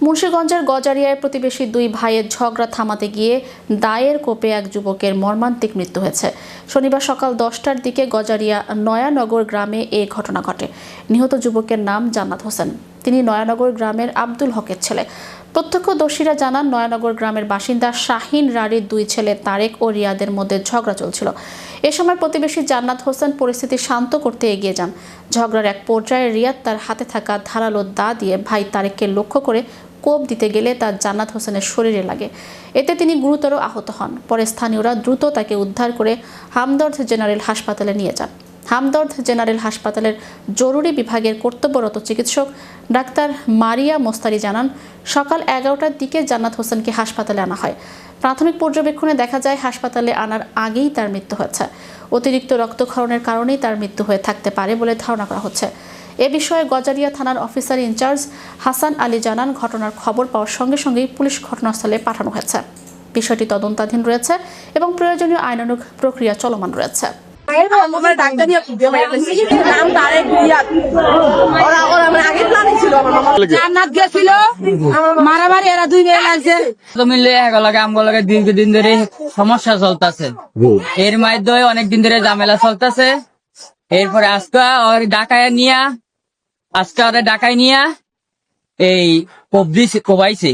মুন্সিগঞ্জের গজারিয়ায় প্রতিবেশী দুই ভাইয়ের ঝগড়া থামাতে গিয়ে দায়ের কোপে এক যুবকের মর্মান্তিক মৃত্যু হয়েছে। শনিবার সকাল 10টার দিকে গজারিয়া নয়ানগর গ্রামে এ ঘটনা ঘটে। নিহত যুবকের নাম জান্নাত হোসেন। তিনি নয়ানগর গ্রামের আব্দুল হকের ছেলে। প্রত্যক্ষদর্শীরা জানান, নয়ানগর গ্রামের বাসিন্দা শাহিন রানীর দুই ছেলে তারেক ও রিয়াদের মধ্যে ঝগড়া চলছিল। এ সময় প্রতিবেশী জান্নাত হোসেন পরিস্থিতি শান্ত করতে এগিয়ে যান। ঝগড়ার এক পর্যায়ে রিয়াদ তার হাতে থাকা ধারালো দা দিয়ে ভাই তারেককে লক্ষ্য করে কোপ দিতে গেলে তার জান্নাত হোসেনের শরীরে লাগে। এতে তিনি গুরুতর আহত হন। পরে স্থানীয়রা দ্রুত তাকে উদ্ধার করে হামদর্দ জেনারেল হাসপাতালে নিয়ে যান। হামদর্দ জেনারেল হাসপাতালের জরুরি বিভাগের কর্তব্যরত চিকিৎসক ডাক্তার মারিয়া মোস্তারি জানান, সকাল 11টার দিকে জান্নাত হোসেনকে হাসপাতালে আনা হয়। প্রাথমিক পর্যবেক্ষণে দেখা যায় হাসপাতালে আনার আগেই তার মৃত্যু হয়েছে। অতিরিক্ত রক্তক্ষরণের কারণেই তার মৃত্যু হয়ে থাকতে পারে বলে ধারণা করা হচ্ছে। এ বিষয়ে গজারিয়া থানার অফিসার ইনচার্জ হাসান আলী জানান, ঘটনার খবর পাওয়ার সঙ্গে সঙ্গেই পুলিশ ঘটনাস্থলে পাঠানো হয়েছে। বিষয়টি তদন্তাধীন রয়েছে এবং প্রয়োজনীয় আইনানুগ প্রক্রিয়া চলমান রয়েছে। মারামারি এরা দুই মেয়ে লাগছে মিলে আমগুলোকে দীর্ঘদিন ধরে সমস্যা চলতেছে। এর মাধ্যমে অনেকদিন ধরে ঝামেলা চলতেছে। এরপরে আজকে ওর ডাকায় নিয়া এই কোবাইছে।